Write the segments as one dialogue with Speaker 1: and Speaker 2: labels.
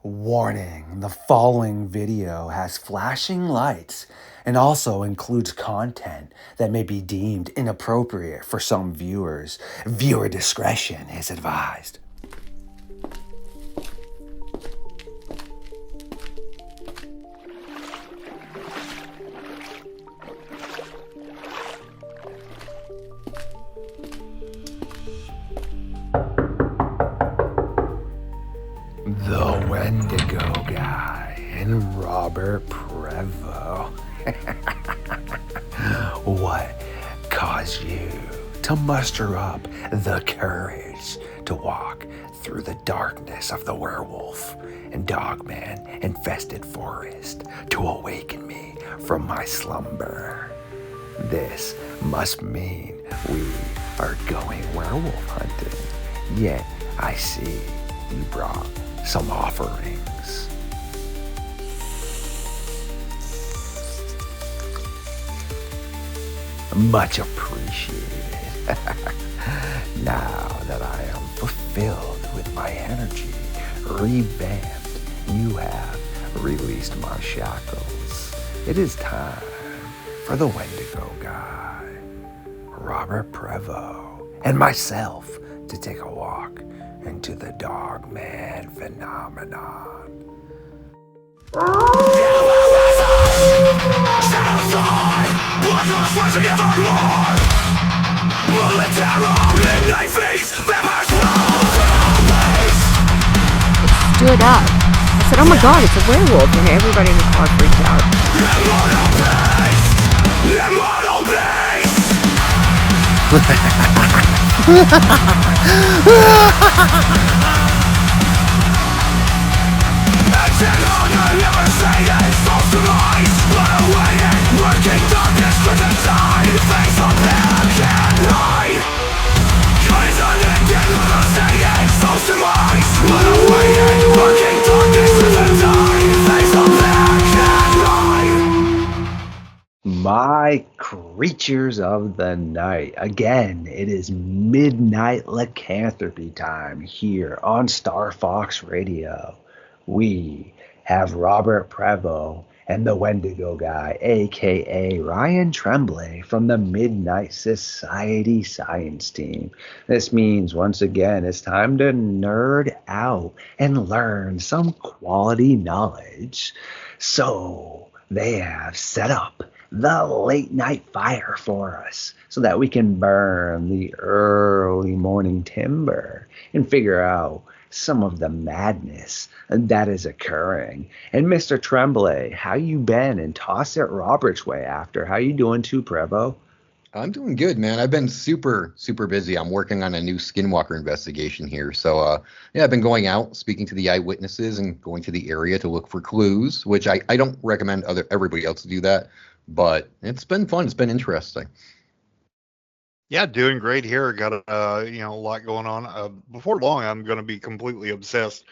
Speaker 1: Warning, the following video has flashing lights and also includes content that may be deemed inappropriate for some viewers. Viewer discretion is advised. The Wendigo guy and Robert Prevo. What caused you to muster up the courage to walk through the darkness of the werewolf and Dogman infested forest to awaken me from my slumber? This must mean we are going werewolf hunting. Yet I see you brought some offerings. Much appreciated. Now that I am fulfilled with my energy, revamped, you have released my shackles. It is time for the Wendigo guy, Robert Prevo, and myself to take a walk into the Dogman phenomenon.
Speaker 2: Stood up. I said, "Oh my God, it's a werewolf!" And everybody in the car freaked out.
Speaker 1: My creatures of the night. Again, it is midnight lycanthropy time here on StarFox Radio. We have Robert Prevo and the Wendigo guy, aka Ryan Tremblay from the Midnight Society Science Team. This means, once again, it's time to nerd out and learn some quality knowledge. So they have set up the late night fire for us so that we can burn the early morning timber and figure out some of the madness that is occurring. And Mr. Tremblay, how you been? And toss it Robert's way after. How you doing too, Prevo?
Speaker 3: I'm doing good, man. I've been super busy. I'm working on a new skinwalker investigation here. So, yeah, I've been going out, speaking to the eyewitnesses and going to the area to look for clues, which I don't recommend everybody else to do that. But it's been fun. It's been interesting.
Speaker 4: Yeah, doing great here. Got a lot going on. Before long, I'm going to be completely obsessed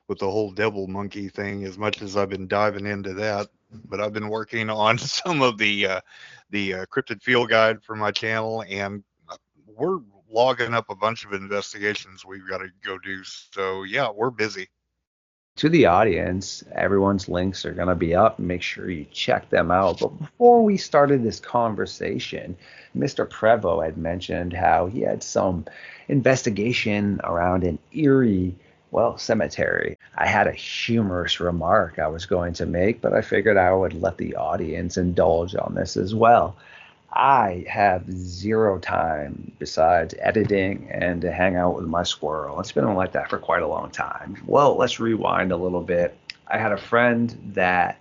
Speaker 4: with the whole devil monkey thing. As much as I've been diving into that, but I've been working on some of the cryptid field guide for my channel, and we're logging up a bunch of investigations we've got to go do. So yeah, we're busy.
Speaker 1: To the audience, everyone's links are going to be up. Make sure you check them out. But before we started this conversation, Mr. Prevo had mentioned how he had some investigation around an eerie, cemetery. I had a humorous remark I was going to make, but I figured I would let the audience indulge on this as well. I have zero time besides editing and to hang out with my squirrel. It's been like that for quite a long time. Well, let's rewind a little bit. I had a friend that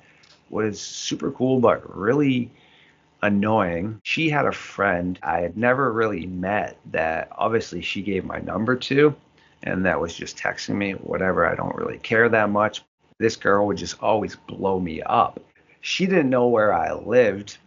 Speaker 1: was super cool, but really annoying. She had a friend I had never really met that obviously she gave my number to, and that was just texting me, whatever. I don't really care that much. This girl would just always blow me up. She didn't know where I lived,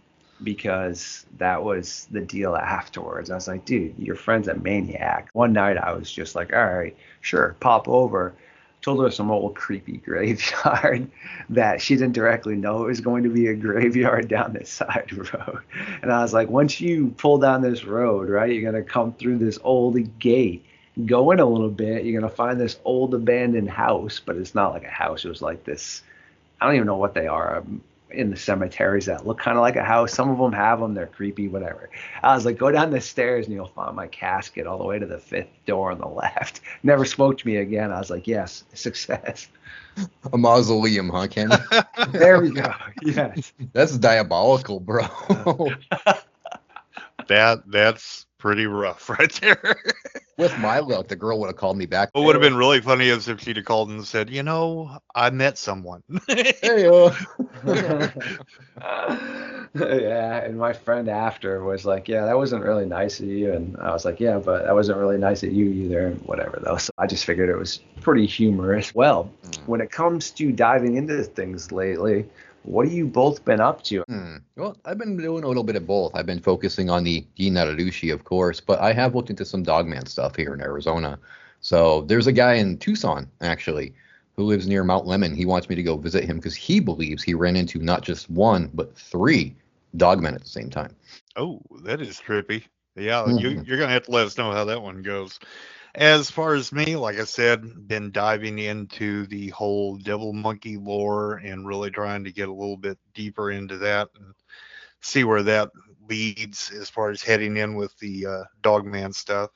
Speaker 1: because that was the deal afterwards. I was like, dude, your friend's a maniac. One night I was just like, all right, sure, pop over. Told her some old creepy graveyard that she didn't directly know it was going to be a graveyard down this side road. And I was like, once you pull down this road, right, you're going to come through this old gate Go in a little bit, you're gonna find this old abandoned house, but it's not like a house. It was like this. I don't even know what they are in the cemeteries that look kind of like a house. Some of them have them. They're creepy, whatever. I was like, go down the stairs and you'll find my casket all the way to the fifth door on the left. Never spoke to me again. I was like, yes, success.
Speaker 3: A mausoleum, huh, Ken?
Speaker 1: There we go. Yes.
Speaker 3: That's diabolical, bro.
Speaker 4: That's pretty rough right there.
Speaker 3: With my luck, the girl would have called me back.
Speaker 4: What would have been really funny is if she'd have called and said, I met someone.
Speaker 3: Hey,
Speaker 1: Yeah, and my friend after was like, yeah, that wasn't really nice of you. And I was like, yeah, but that wasn't really nice of you either, and whatever, though. So I just figured it was pretty humorous. Well, when it comes to diving into things lately, what have you both been up to?
Speaker 3: Well, I've been doing a little bit of both. I've been focusing on the Nararushi, of course, but I have looked into some Dogman stuff here in Arizona. So there's a guy in Tucson, actually, who lives near Mount Lemon. He wants me to go visit him because he believes he ran into not just one, but 3 Dogmen at the same time.
Speaker 4: Oh, that is trippy. Yeah, you're going to have to let us know how that one goes. As far as me, like I said, been diving into the whole devil monkey lore and really trying to get a little bit deeper into that and see where that leads as far as heading in with the Dogman stuff.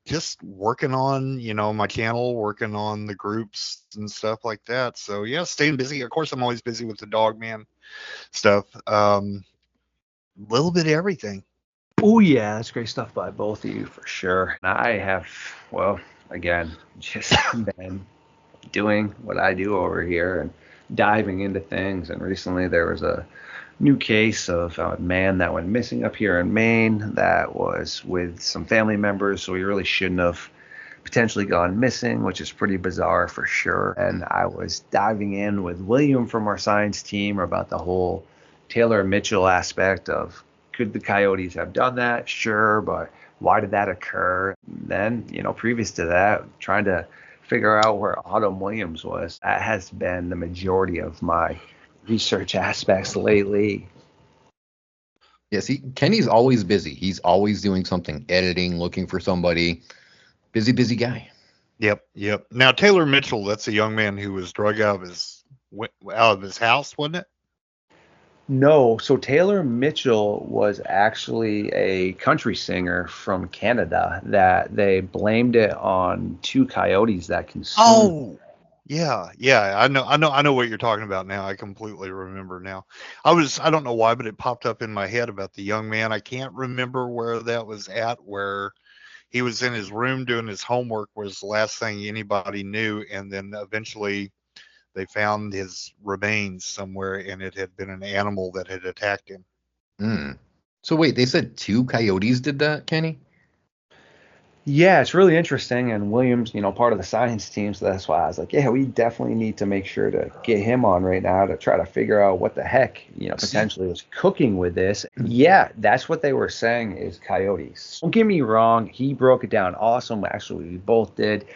Speaker 4: Just working on, my channel, working on the groups and stuff like that. So yeah, staying busy. Of course, I'm always busy with the Dogman stuff. Little bit of everything.
Speaker 1: Oh, yeah, that's great stuff by both of you for sure. I have, well, again, just been doing what I do over here and diving into things. And recently there was a new case of a man that went missing up here in Maine that was with some family members. So he really shouldn't have potentially gone missing, which is pretty bizarre for sure. And I was diving in with William from our science team about the whole Taylor Mitchell aspect of, could the coyotes have done that? Sure, but why did that occur? Then, previous to that, trying to figure out where Autumn Williams was. That has been the majority of my research aspects lately.
Speaker 3: Yeah, see, Kenny's always busy. He's always doing something, editing, looking for somebody. Busy guy.
Speaker 4: Yep. Now, Taylor Mitchell, that's a young man who was drug out of his house, wasn't it?
Speaker 1: No, so Taylor Mitchell was actually a country singer from Canada that they blamed it on 2 coyotes that consumed.
Speaker 4: Oh, yeah, I know what you're talking about now. I completely remember now. I don't know why, but it popped up in my head about the young man. I can't remember where that was at, where he was in his room doing his homework was the last thing anybody knew, and then eventually they found his remains somewhere, and it had been an animal that had attacked him.
Speaker 3: So wait, they said 2 coyotes did that, Kenny?
Speaker 1: Yeah, it's really interesting. And Williams, part of the science team, so that's why I was like, yeah, we definitely need to make sure to get him on right now to try to figure out what the heck, potentially was cooking with this. Yeah, that's what they were saying is coyotes. Don't get me wrong, he broke it down awesome. Actually, we both did.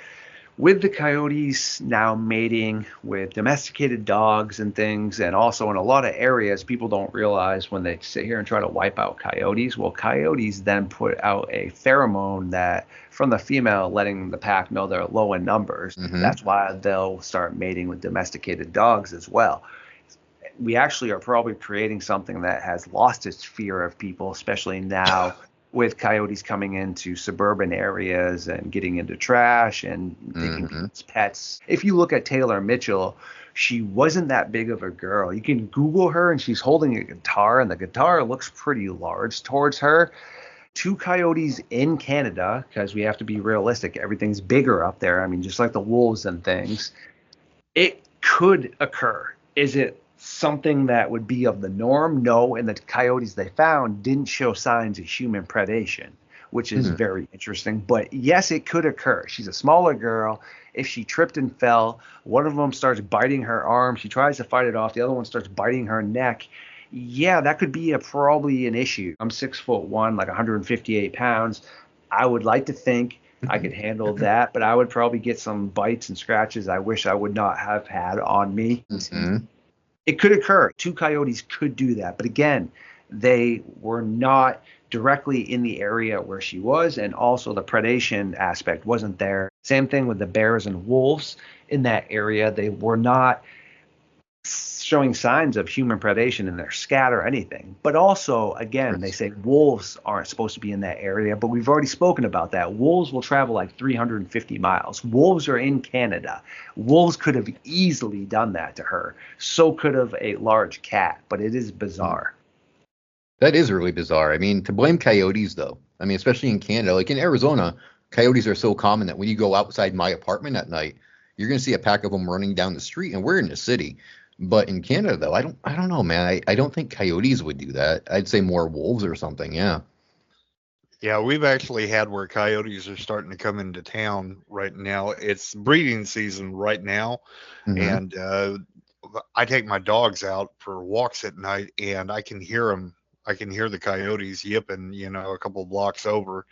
Speaker 1: With the coyotes now mating with domesticated dogs and things, and also in a lot of areas, people don't realize when they sit here and try to wipe out coyotes. Well, coyotes then put out a pheromone that from the female, letting the pack know they're low in numbers. That's why they'll start mating with domesticated dogs as well. We actually are probably creating something that has lost its fear of people, especially now with coyotes coming into suburban areas and getting into trash and taking people's pets. If you look at Taylor Mitchell, she wasn't that big of a girl. You can Google her and she's holding a guitar, and the guitar looks pretty large towards her. 2 coyotes in Canada, because we have to be realistic, everything's bigger up there. I mean, just like the wolves and things. It could occur. Is it something that would be of the norm? No, and the coyotes they found didn't show signs of human predation, which is very interesting. But yes, it could occur. She's a smaller girl. If she tripped and fell, one of them starts biting her arm. She tries to fight it off. The other one starts biting her neck. Yeah, that could be probably an issue. I'm 6'1", like 158 pounds. I would like to think I could handle that, but I would probably get some bites and scratches I wish I would not have had on me. It could occur. 2 coyotes could do that. But again, they were not directly in the area where she was, and also the predation aspect wasn't there. Same thing with the bears and wolves in that area. They were not showing signs of human predation in their scat or anything. But also, again, they say wolves aren't supposed to be in that area, but we've already spoken about that. Wolves will travel like 350 miles. Wolves are in Canada. Wolves could have easily done that to her. So could have a large cat, but it is bizarre.
Speaker 3: That is really bizarre. I mean, to blame coyotes, though, I mean, especially in Canada, like in Arizona, coyotes are so common that when you go outside my apartment at night, you're going to see a pack of them running down the street, and we're in the city. But in Canada, though, I don't know, man. I don't think coyotes would do that. I'd say more wolves or something. Yeah.
Speaker 4: Yeah, we've actually had where coyotes are starting to come into town right now. It's breeding season right now,
Speaker 3: Mm-hmm.
Speaker 4: and I take my dogs out for walks at night, and I can hear them. I can hear the coyotes yipping, a couple of blocks over,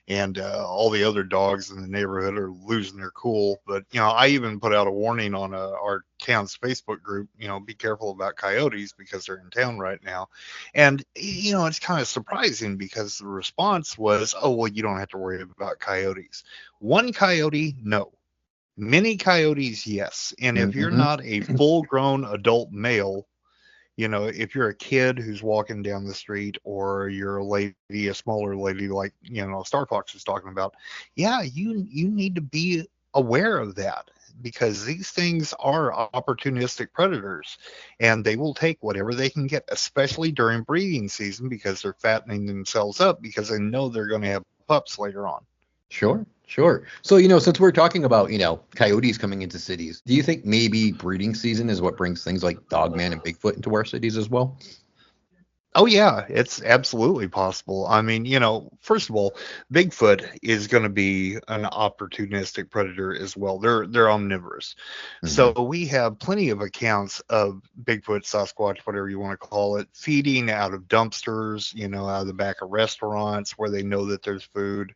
Speaker 4: and all the other dogs in the neighborhood are losing their cool. But I even put out a warning on our town's Facebook group. Be careful about coyotes because they're in town right now. And it's kind of surprising because the response was, "Oh well, you don't have to worry about coyotes." One coyote, no. Many coyotes, yes. And if you're
Speaker 3: Mm-hmm.
Speaker 4: not a full-grown adult male, if you're a kid who's walking down the street, or you're a lady, a smaller lady like, Starfox was talking about, yeah, you need to be aware of that, because these things are opportunistic predators, and they will take whatever they can get, especially during breeding season, because they're fattening themselves up because they know they're going to have pups later on.
Speaker 3: Sure, sure. So, since we're talking about, coyotes coming into cities, do you think maybe breeding season is what brings things like Dogman and Bigfoot into our cities as well?
Speaker 4: Oh yeah, it's absolutely possible. I mean, first of all, Bigfoot is going to be an opportunistic predator as well. They're omnivorous. So
Speaker 3: Mm-hmm.
Speaker 4: we have plenty of accounts of Bigfoot, Sasquatch, whatever you want to call it, feeding out of dumpsters, out of the back of restaurants where they know that there's food,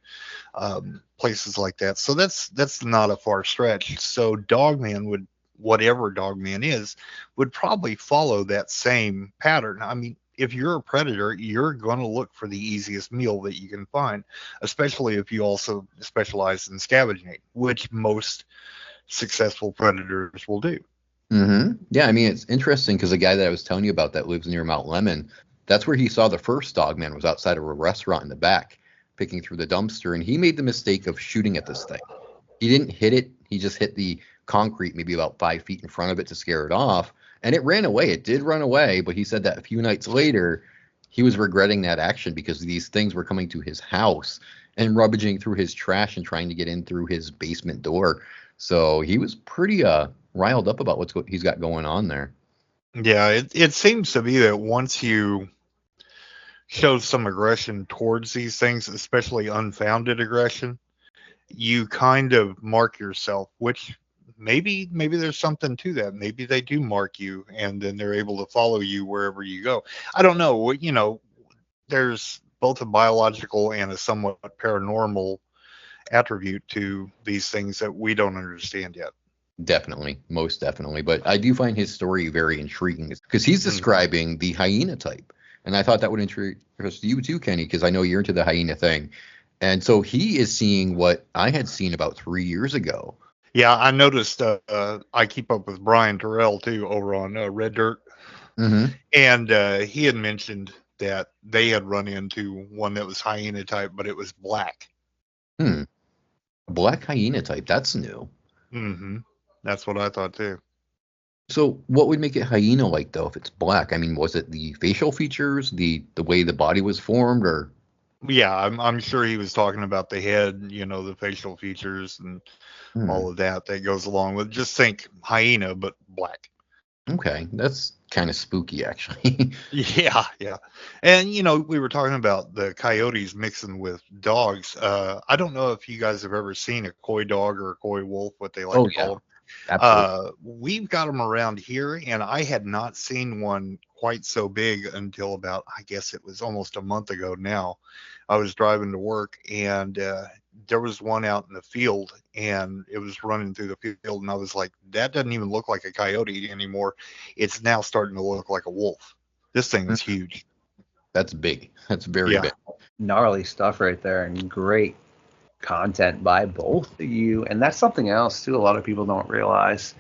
Speaker 4: places like that. So that's not a far stretch. So Dogman would, whatever Dogman is, would probably follow that same pattern. I mean, if you're a predator, you're going to look for the easiest meal that you can find, especially if you also specialize in scavenging, which most successful predators will do.
Speaker 3: Mm-hmm. Yeah, I mean, it's interesting because the guy that I was telling you about that lives near Mount Lemon, that's where he saw the first Dogman, was outside of a restaurant in the back, picking through the dumpster, and he made the mistake of shooting at this thing. He didn't hit it. He just hit the concrete maybe about 5 feet in front of it to scare it off. And it ran away. It did run away, but he said that a few nights later, he was regretting that action because these things were coming to his house and rummaging through his trash and trying to get in through his basement door. So he was pretty riled up about what he's got going on there.
Speaker 4: Yeah, it seems to be that once you show some aggression towards these things, especially unfounded aggression, you kind of mark yourself, which maybe there's something to that. Maybe they do mark you, and then they're able to follow you wherever you go. I don't know. There's both a biological and a somewhat paranormal attribute to these things that we don't understand yet.
Speaker 3: Definitely, most definitely. But I do find his story very intriguing because he's
Speaker 4: Mhm.
Speaker 3: describing the hyena type. And I thought that would interest you too, Kenny, because I know you're into the hyena thing. And so he is seeing what I had seen about 3 years ago.
Speaker 4: Yeah, I noticed. I keep up with Brian Terrell too over on Red Dirt,
Speaker 3: Mm-hmm.
Speaker 4: and he had mentioned that they had run into one that was hyena type, but it was black.
Speaker 3: Hmm. Black hyena type. That's new.
Speaker 4: hmm That's what I thought too.
Speaker 3: So what would make it hyena-like though if it's black? I mean, was it the facial features, the way the body was formed, or
Speaker 4: Yeah, I'm sure he was talking about the head, the facial features and
Speaker 3: hmm.
Speaker 4: all of that goes along with. Just think hyena, but black.
Speaker 3: Okay, that's kind of spooky actually.
Speaker 4: Yeah, yeah. And we were talking about the coyotes mixing with dogs. I don't know if you guys have ever seen a coy dog or a coy wolf, what they like
Speaker 3: Oh
Speaker 4: to call
Speaker 3: yeah,
Speaker 4: them.
Speaker 3: absolutely.
Speaker 4: We've got them around here, and I had not seen one quite so big until about, I guess it was almost a month ago now. I was driving to work, and there was one out in the field, and it was running through the field, and I was like, that doesn't even look like a coyote anymore. It's now starting to look like a wolf. This thing was huge.
Speaker 3: That's big. That's very
Speaker 4: Yeah.
Speaker 3: big.
Speaker 1: Gnarly stuff right there, and great content by both of you. And that's something else too, a lot of people don't realize.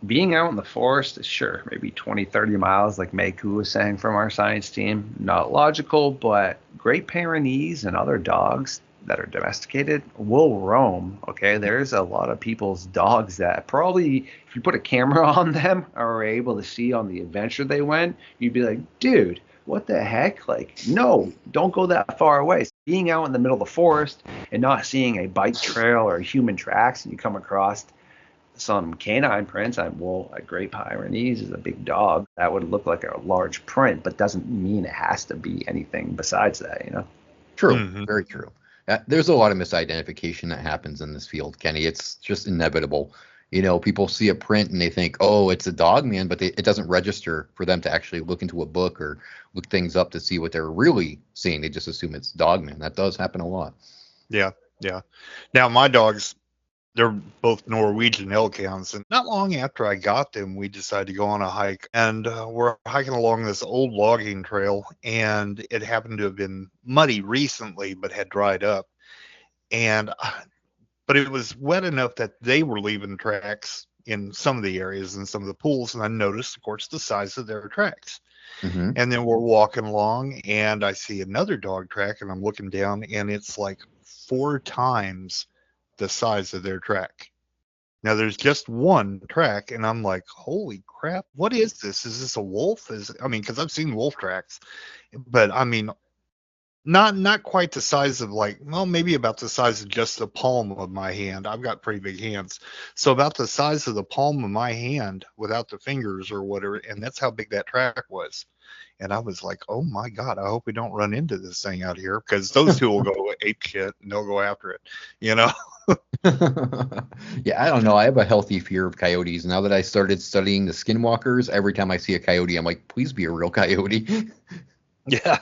Speaker 1: Being out in the forest is sure maybe 20, 30 miles, like Meiku was saying from our science team. Not logical, but Great Pyrenees and other dogs that are domesticated will roam. Okay, there's a lot of people's dogs that probably, if you put a camera on them, are able to see on the adventure they went, you'd be like, dude, what the heck? Like, no, don't go that far away. Being out in the middle of the forest and not seeing a bike trail or human tracks, and you come across some canine prints. A Great Pyrenees is a big dog. That would look like a large print, but doesn't mean it has to be anything besides that, you know?
Speaker 3: True.
Speaker 4: Mhm.
Speaker 3: Very true. There's a lot of misidentification that happens in this field, Kenny. It's just inevitable. You know, people see a print and they think, oh, it's a Dogman, but it doesn't register for them to actually look into a book or look things up to see what they're really seeing. They just assume it's Dogman. That does happen a lot.
Speaker 4: Yeah. Yeah. Now my dogs, they're both Norwegian elkhounds, and not long after I got them, we decided to go on a hike, and we're hiking along this old logging trail, and it happened to have been muddy recently, but had dried up, and but it was wet enough that they were leaving tracks in some of the areas and some of the pools, and I noticed, of course, the size of their tracks.
Speaker 3: Mm-hmm.
Speaker 4: And then we're walking along, and I see another dog track, and I'm looking down, and it's like 4 times the size of their track. Now there's just one track, and I'm like, holy crap, what is this? Is this a wolf? Because I've seen wolf tracks, but I mean, not quite the size of, like, well, maybe about the size of just the palm of my hand. I've got pretty big hands, so about the size of the palm of my hand without the fingers or whatever, and that's how big that track was. And I was like, oh my God, I hope we don't run into this thing out here, because those two will go ape shit and they'll go after it, you know?
Speaker 3: Yeah, I don't know. I have a healthy fear of coyotes. Now that I started studying the skinwalkers, every time I see a coyote, I'm like, please be a real coyote.
Speaker 4: Yeah.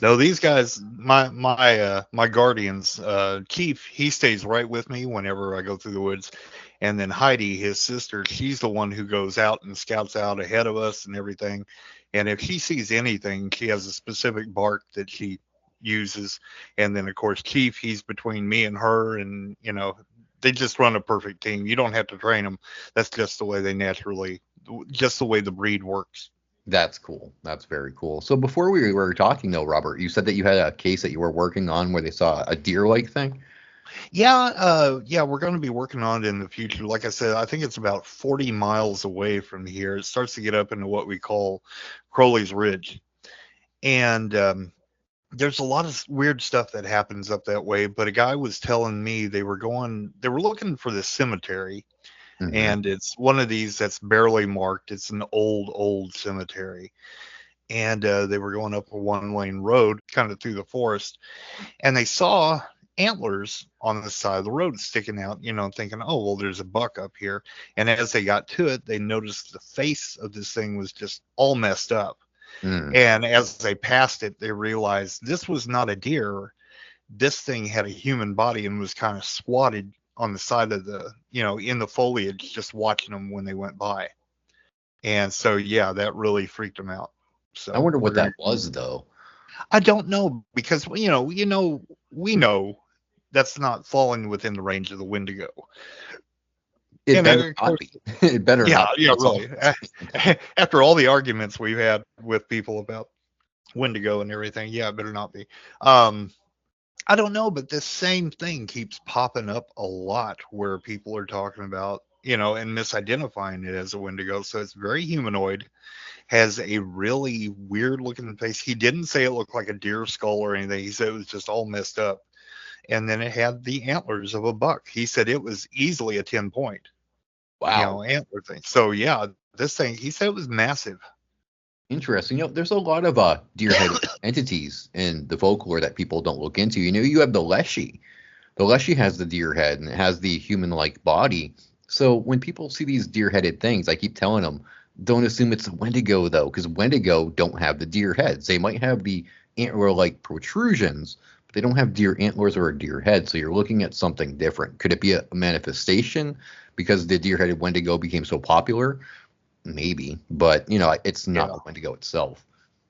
Speaker 4: No, these guys, my guardians, Chief, he stays right with me whenever I go through the woods. And then Heidi, his sister, she's the one who goes out and scouts out ahead of us and everything. And if she sees anything, she has a specific bark that she uses. And then, of course, Chief, he's between me and her. And, they just run a perfect team. You don't have to train them. That's just the way just the way the breed works.
Speaker 3: That's cool. That's very cool. So before we were talking, though, Robert, you said that you had a case that you were working on where they saw a deer-like thing?
Speaker 4: Yeah, we're going to be working on it in the future. Like I said, I think it's about 40 miles away from here. It starts to get up into what we call Crowley's Ridge. And there's a lot of weird stuff that happens up that way. But a guy was telling me they were looking for this cemetery.
Speaker 3: Mm-hmm.
Speaker 4: And it's one of these that's barely marked. It's an old cemetery. And they were going up a one-lane road kind of through the forest. And they saw antlers on the side of the road sticking out, thinking, oh, well, there's a buck up here. And as they got to it, they noticed the face of this thing was just all messed up. And as they passed it, they realized this was not a deer. This thing had a human body and was kind of squatted on the side of the, in the foliage, just watching them when they went by. And so, yeah, that really freaked them out. So
Speaker 3: I wonder what that was, though.
Speaker 4: I don't know, because, we know that's not falling within the range of the Wendigo.
Speaker 3: It better not be. It better not be.
Speaker 4: Yeah, really. After all the arguments we've had with people about Wendigo and everything, yeah, it better not be. I don't know, but this same thing keeps popping up a lot where people are talking about, and misidentifying it as a Wendigo. So it's very humanoid, has a really weird looking face. He didn't say it looked like a deer skull or anything. He said it was just all messed up. And then it had the antlers of a buck. He said it was easily a 10-point.
Speaker 3: Wow.
Speaker 4: Antler thing. So yeah, this thing, he said it was massive.
Speaker 3: Interesting. There's a lot of deer-headed entities in the folklore that people don't look into. You have the Leshy. The Leshy has the deer head and it has the human-like body. So when people see these deer-headed things, I keep telling them, don't assume it's a Wendigo, though, because Wendigo don't have the deer heads. They might have the antler-like protrusions, but they don't have deer antlers or a deer head. So you're looking at something different. Could it be a manifestation because the deer-headed Wendigo became so popular? Maybe, but it's not the Wendigo itself.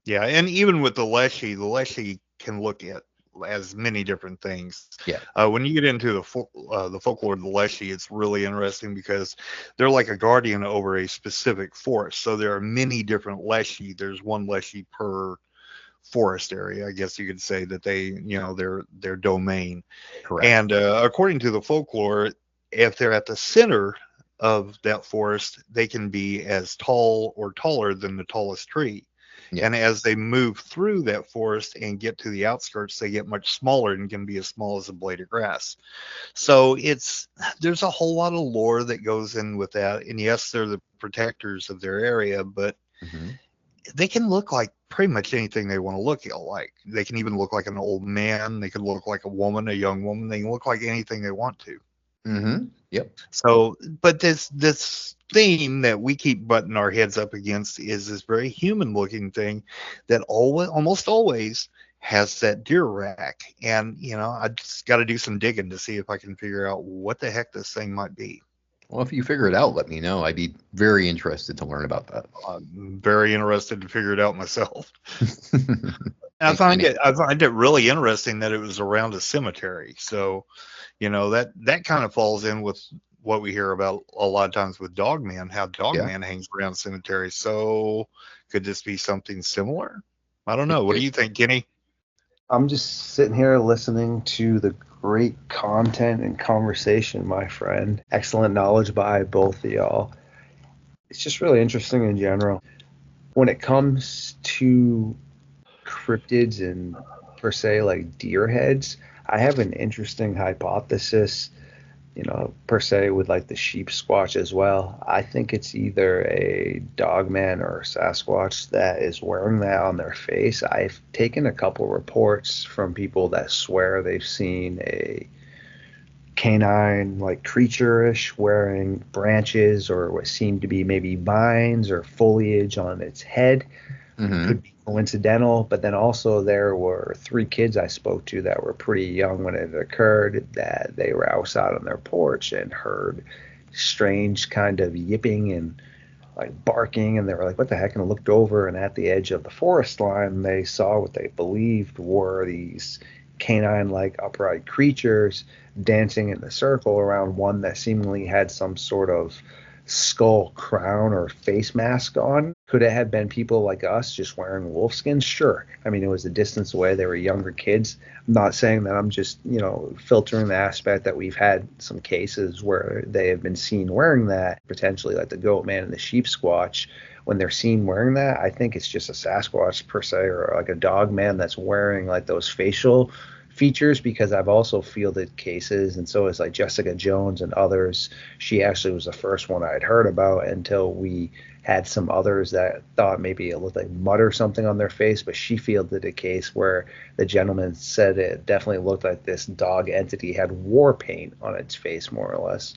Speaker 4: Yeah, and even with the leshy can look at as many different things.
Speaker 3: Yeah.
Speaker 4: When you get into the folklore of the leshy, it's really interesting because they're like a guardian over a specific forest. So there are many different leshy. There's one leshy per forest area, I guess you could say that their domain.
Speaker 3: Correct.
Speaker 4: And according to the folklore, if they're at the center of that forest, they can be as tall or taller than the tallest tree.
Speaker 3: Yeah.
Speaker 4: And as they move through that forest and get to the outskirts, they get much smaller and can be as small as a blade of grass. So there's a whole lot of lore that goes in with that. And yes, they're the protectors of their area, but
Speaker 3: Hmm.
Speaker 4: they can look like pretty much anything they want to look like. They can even look like an old man. They can look like a woman, a young woman. They can look like anything they want to.
Speaker 3: Hmm. Yep.
Speaker 4: So, but this theme that we keep butting our heads up against is this very human looking thing that almost always has that deer rack. And I just got to do some digging to see if I can figure out what the heck this thing might be.
Speaker 3: Well, if you figure it out, let me know. I'd be very interested to learn about that.
Speaker 4: I'm very interested to figure it out myself. And
Speaker 3: And, and
Speaker 4: I find it really interesting that it was around a cemetery. So, that kind of falls in with what we hear about a lot of times with Dogman, how
Speaker 3: yeah,
Speaker 4: Dogman hangs around cemeteries. So, could this be something similar? I don't
Speaker 3: it
Speaker 4: know. What do
Speaker 3: could.
Speaker 4: you think, Kenny?
Speaker 1: I'm just sitting here listening to the great content and conversation, my friend. Excellent knowledge by both of y'all. It's just really interesting in general. When it comes to cryptids and per se like deer heads, I have an interesting hypothesis, per se with like the sheep squatch as well. I think it's either a dogman or a Sasquatch that is wearing that on their face. I've taken a couple reports from people that swear they've seen a canine like creature-ish wearing branches or what seemed to be maybe vines or foliage on its head.
Speaker 3: Hmm.
Speaker 1: Could be coincidental, but then also there were three kids I spoke to that were pretty young when it occurred, that they were outside on their porch and heard strange kind of yipping and like barking, and they were like, what the heck? And looked over, and at the edge of the forest line they saw what they believed were these canine like upright creatures dancing in a circle around one that seemingly had some sort of skull crown or face mask on. Could it have been people like us just wearing wolf skins? Sure. I mean, it was a distance away. They were younger kids. I'm not saying that. I'm just, filtering the aspect that we've had some cases where they have been seen wearing that, potentially like the goat man and the sheep squatch. When they're seen wearing that, I think it's just a Sasquatch per se, or like a dog man that's wearing like those facial features, because I've also fielded cases, and so is like Jessica Jones and others. She actually was the first one I'd heard about until we had some others that thought maybe it looked like mud or something on their face, but she fielded a case where the gentleman said it definitely looked like this dog entity had war paint on its face, more or less.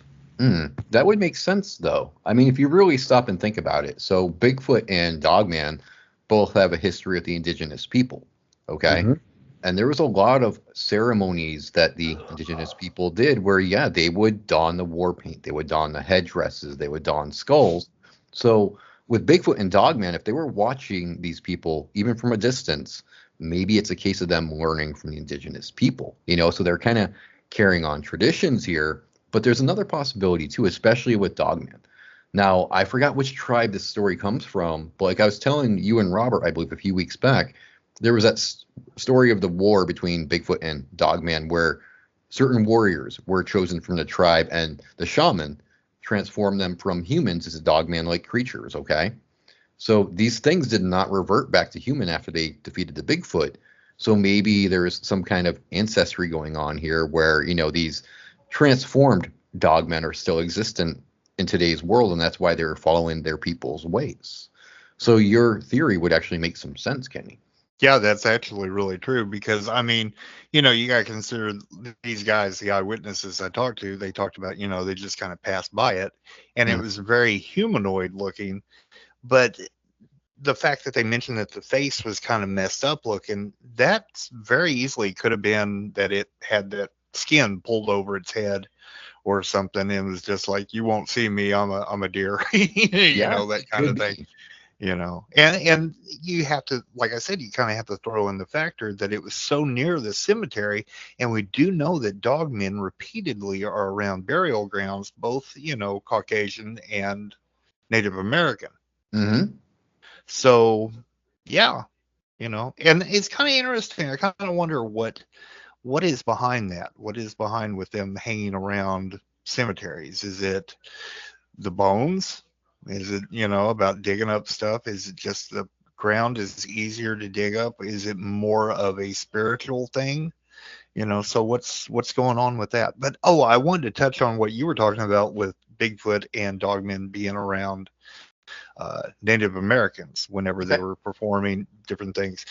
Speaker 3: That would make sense, though. I mean, if you really stop and think about it. So Bigfoot and Dogman both have a history with the indigenous people. Okay.
Speaker 1: Mm-hmm.
Speaker 3: And there was a lot of ceremonies that the indigenous people did where, yeah, they would don the war paint, they would don the headdresses, they would don skulls. So with Bigfoot and Dogman, if they were watching these people, even from a distance, maybe it's a case of them learning from the indigenous people, so they're kind of carrying on traditions here. But there's another possibility too, especially with Dogman. Now, I forgot which tribe this story comes from, but like I was telling you and Robert, I believe a few weeks back, there was that story of the war between Bigfoot and Dogman where certain warriors were chosen from the tribe and the shaman transformed them from humans into dogman-like creatures, okay? So these things did not revert back to human after they defeated the Bigfoot. So maybe there's some kind of ancestry going on here where, these transformed dogmen are still existent in today's world, and that's why they're following their people's ways. So your theory would actually make some sense, Kenny.
Speaker 4: Yeah, that's actually really true because I mean, you got to consider these guys, the eyewitnesses I talked to, they talked about, they just kind of passed by it and it
Speaker 3: Mm.
Speaker 4: was very humanoid looking. But the fact that they mentioned that the face was kind of messed up looking, that very easily could have been that it had that skin pulled over its head or something and was just like, you won't see me, I'm a deer,
Speaker 3: Yeah,
Speaker 4: that
Speaker 3: it
Speaker 4: kind
Speaker 3: could
Speaker 4: of thing.
Speaker 3: be.
Speaker 4: And you have to, like I said, you kind of have to throw in the factor that it was so near the cemetery, and we do know that dogmen repeatedly are around burial grounds, both Caucasian and Native American.
Speaker 3: Mm-hmm.
Speaker 4: So yeah, and it's kind of interesting. I kind of wonder what is behind that. What is behind with them hanging around cemeteries? Is it the bones? Is it, about digging up stuff? Is it just the ground is easier to dig up? Is it more of a spiritual thing? So what's going on with that? But I wanted to touch on what you were talking about with Bigfoot and dogmen being around Native Americans whenever they
Speaker 3: Okay.
Speaker 4: were performing different things.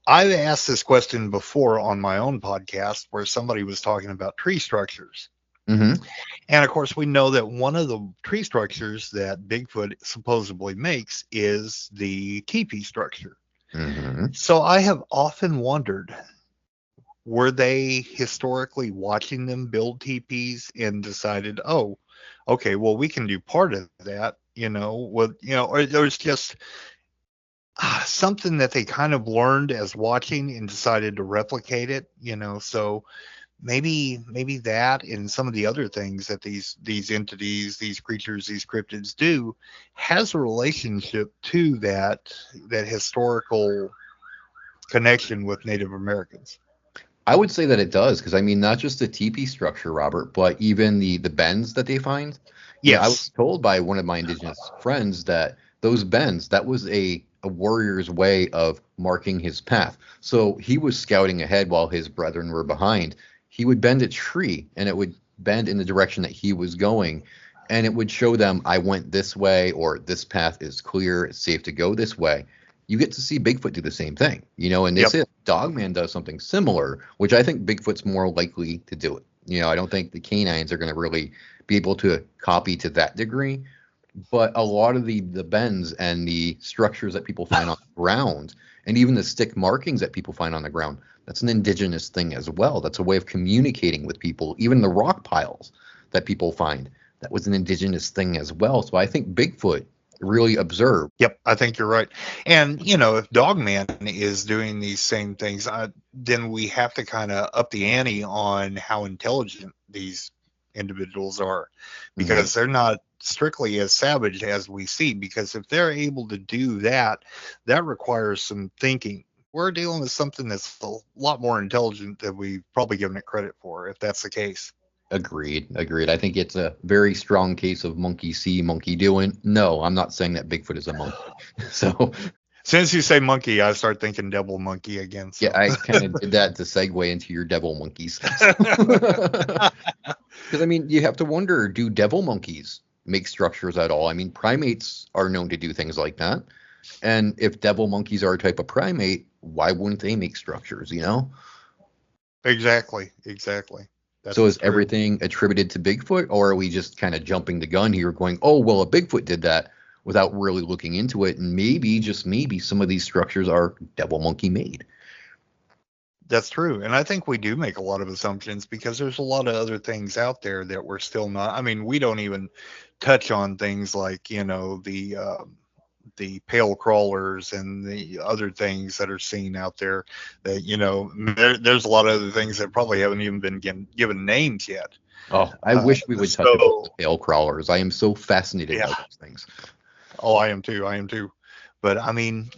Speaker 4: I've asked this question before on my own podcast where somebody was talking about tree structures.
Speaker 3: Mm-hmm.
Speaker 4: And of course, we know that one of the tree structures that Bigfoot supposedly makes is the teepee structure.
Speaker 3: Mm-hmm.
Speaker 4: So I have often wondered, were they historically watching them build teepees and decided, oh, okay, well, we can do part of that, or there's just something that they kind of learned as watching and decided to replicate it, so maybe that and some of the other things that these entities, these creatures, these cryptids do has a relationship to that historical connection with Native Americans.
Speaker 3: I would say that it does, because I mean, not just the teepee structure, Robert, but even the bends that they find. I was
Speaker 4: Yes.
Speaker 3: told by one of my indigenous friends that those bends, that was a warrior's way of marking his path. So he was scouting ahead while his brethren were behind. He would bend a tree, and it would bend in the direction that he was going, and it would show them, I went this way, or this path is clear, it's safe to go this way. You get to see Bigfoot do the same thing, and they
Speaker 4: Yep.
Speaker 3: say Dogman does something similar, which I think Bigfoot's more likely to do it. I don't think the canines are going to really be able to copy to that degree, but a lot of the bends and the structures that people find on the ground, and even the stick markings that people find on the ground, that's an indigenous thing as well. That's a way of communicating with people. Even the rock piles that people find, that was an indigenous thing as well. So I think Bigfoot really observed.
Speaker 4: Yep, I think you're right. And if Dogman is doing these same things, then we have to kind of up the ante on how intelligent these individuals are, because they're not strictly as savage as we see. Because if they're able to do that, that requires some thinking. We're dealing with something that's a lot more intelligent than we've probably given it credit for, if that's the case.
Speaker 3: Agreed. I think it's a very strong case of monkey see, monkey doing. No, I'm not saying that Bigfoot is a monkey. So,
Speaker 4: As soon as you say monkey, I start thinking devil monkey again. So.
Speaker 3: yeah, I kind of did that to segue into your devil monkeys. Because, I mean, you have to wonder, do devil monkeys make structures at all? I mean, primates are known to do things like that. And if devil monkeys are a type of primate, why wouldn't they make structures,
Speaker 4: Exactly.
Speaker 3: So is
Speaker 4: true.
Speaker 3: everything attributed to Bigfoot, or are we just kind of jumping the gun here going, oh, well, a Bigfoot did that without really looking into it? And maybe, just maybe, some of these structures are devil monkey made.
Speaker 4: That's true. And I think we do make a lot of assumptions because there's a lot of other things out there that we're still not. I mean, we don't even touch on things like, the pale crawlers and the other things that are seen out there that, there's a lot of other things that probably haven't even been given names yet.
Speaker 3: Oh, I wish we would touch about the pale crawlers. I am so fascinated by those things.
Speaker 4: Oh, I am too. But I mean,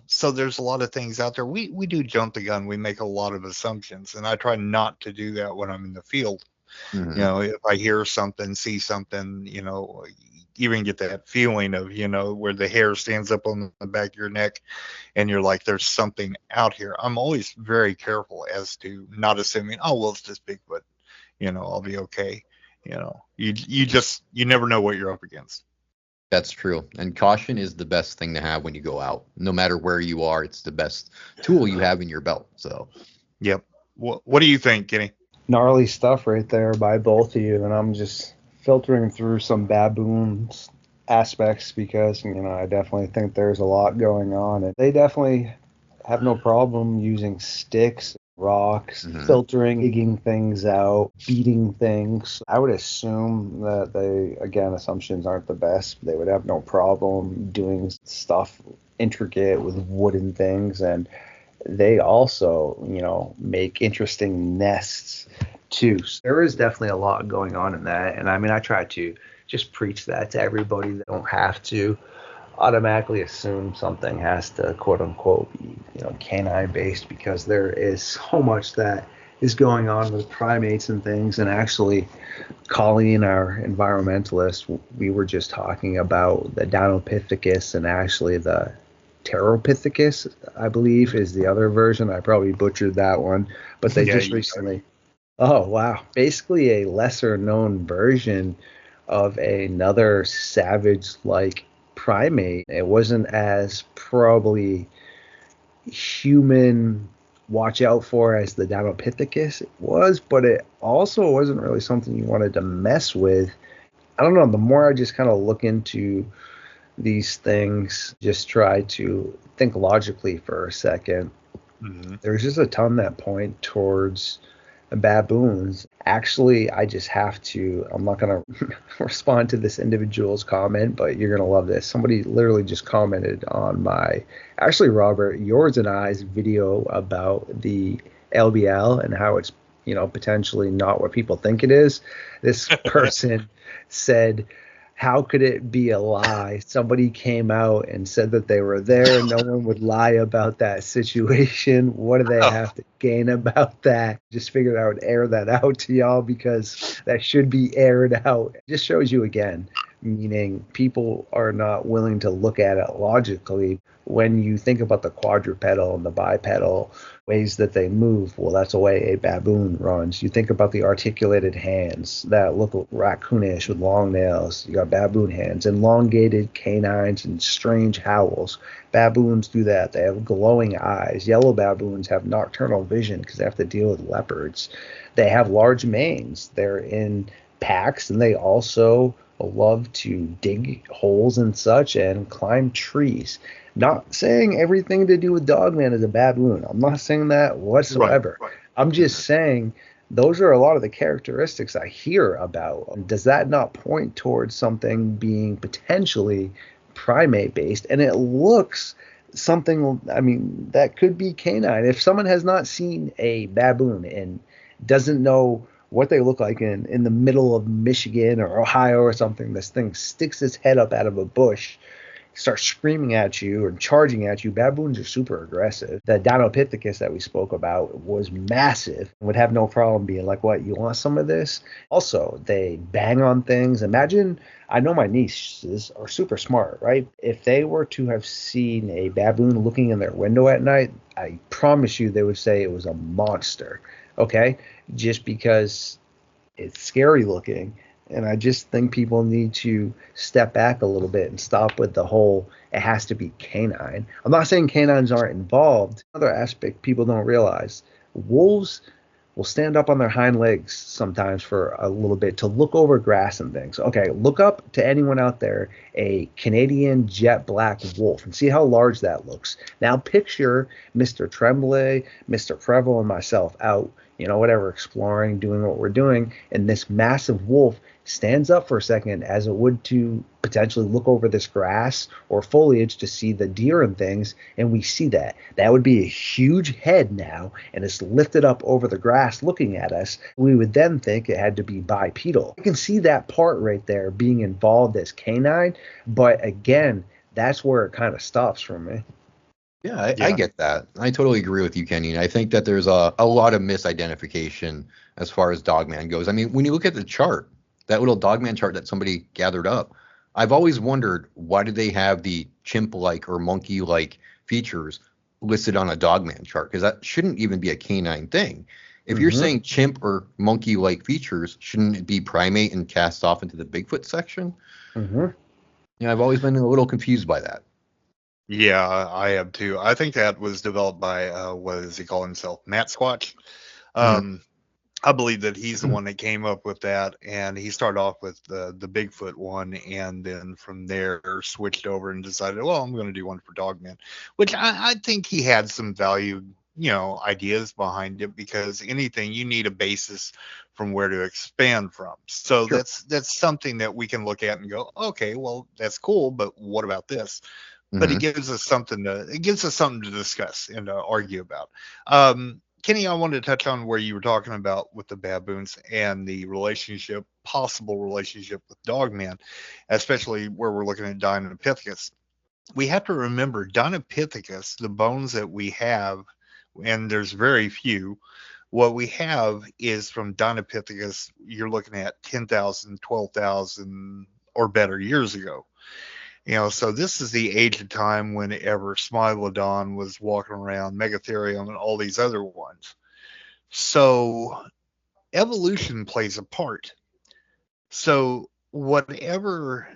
Speaker 4: so there's a lot of things out there. We do jump the gun. We make a lot of assumptions, and I try not to do that when I'm in the field.
Speaker 3: Mm-hmm.
Speaker 4: If I hear something, see something, even get that feeling of, where the hair stands up on the back of your neck and you're like, there's something out here. I'm always very careful as to not assuming, oh, well, it's just Bigfoot, I'll be okay. You never know what you're up against.
Speaker 3: That's true. And caution is the best thing to have when you go out. No matter where you are, it's the best tool you have in your belt. So,
Speaker 4: yep. What do you think, Kenny?
Speaker 1: Gnarly stuff right there by both of you, and I'm just filtering through some baboon aspects because I definitely think there's a lot going on, and they definitely have no problem using sticks, rocks, filtering, digging things out, beating things. I would assume that assumptions aren't the best. They would have no problem doing stuff intricate with wooden things, and they also, make interesting nests too. So there is definitely a lot going on in that. And I mean, I try to just preach that to everybody. They don't have to automatically assume something has to quote unquote be, canine based, because there is so much that is going on with primates and things. And actually, Colleen, our environmentalist, we were just talking about the Dinopithecus, and actually the Pteropithecus, I believe, is the other version. I probably butchered that one, but they just recently. Oh, wow. Basically a lesser known version of another savage-like primate. It wasn't as probably human watch out for as the Dinopithecus was, but it also wasn't really something you wanted to mess with. I don't know. The more I just kind of look into these things, just try to think logically for a second. There's just a ton that point towards baboons. Actually, I just have to, I'm not going to respond to this individual's comment, but you're going to love this. Somebody literally just commented on actually, Robert, yours and I's video about the LBL and how it's, potentially not what people think it is. This person said, how could it be a lie? Somebody came out and said that they were there. No one would lie about that situation. What do they have to gain about that? Just figured I would air that out to y'all, because that should be aired out. It just shows you again, meaning people are not willing to look at it logically. When you think about the quadrupedal and the bipedal ways that they move, well, that's the way a baboon runs. You think about the articulated hands that look raccoonish with long nails. You got baboon hands, elongated canines, and strange howls. Baboons do that. They have glowing eyes. Yellow baboons have nocturnal vision because they have to deal with leopards. They have large manes. They're in packs, and they also love to dig holes and such and climb trees. Not saying everything to do with Dogman is a baboon. I'm not saying that whatsoever. Right. I'm just saying those are a lot of the characteristics I hear about. Does that not point towards something being potentially primate based? And it looks something, that could be canine. If someone has not seen a baboon and doesn't know what they look like in the middle of Michigan or Ohio or something, this thing sticks its head up out of a bush, starts screaming at you and charging at you. Baboons are super aggressive. The Dinopithecus that we spoke about was massive and would have no problem being like, what, you want some of this? Also, they bang on things. Imagine, I know my nieces are super smart, right? If they were to have seen a baboon looking in their window at night, I promise you they would say it was a monster, okay? Just because it's scary looking. And I just think people need to step back a little bit and stop with the whole, it has to be canine. I'm not saying canines aren't involved. Another aspect people don't realize, wolves will stand up on their hind legs sometimes for a little bit to look over grass and things. Okay, look up to anyone out there, a Canadian jet black wolf, and see how large that looks. Now picture Mr. Tremblay, Mr. Prevo, and myself out, whatever, exploring, doing what we're doing, and this massive wolf stands up for a second as it would to potentially look over this grass or foliage to see the deer and things, and we see that. That would be a huge head now, and it's lifted up over the grass looking at us. We would then think it had to be bipedal. You can see that part right there being involved as canine, but again, that's where it kind of stops for me.
Speaker 3: Yeah, I get that. I totally agree with you, Kenny. And I think that there's a lot of misidentification as far as Dogman goes. I mean, when you look at the chart, that little Dogman chart that somebody gathered up, I've always wondered, why do they have the chimp-like or monkey-like features listed on a Dogman chart? Because that shouldn't even be a canine thing. If you're saying chimp or monkey-like features, shouldn't it be primate and cast off into the Bigfoot section? Yeah, I've always been a little confused by that.
Speaker 4: Yeah, I have too. I think that was developed by what does he call himself? Matt Squatch. I believe that he's the one that came up with that, and he started off with the Bigfoot one, and then from there switched over and decided, well, I'm going to do one for Dogman, which I think he had some value ideas behind it, because anything, you need a basis from where to expand from. So
Speaker 1: Sure.
Speaker 4: that's something that we can look at and go, okay, well, that's cool, but what about this? But
Speaker 3: Hmm.
Speaker 4: it gives us something to discuss and to argue about. Kenny, I wanted to touch on where you were talking about with the baboons and the possible relationship with Dogman, especially where we're looking at Dinopithecus. We have to remember Dinopithecus, the bones that we have, and there's very few. What we have is from Dinopithecus, you're looking at 10,000, 12,000 or better years ago. So this is the age of time whenever Smilodon was walking around, Megatherium, and all these other ones. So evolution plays a part. So whatever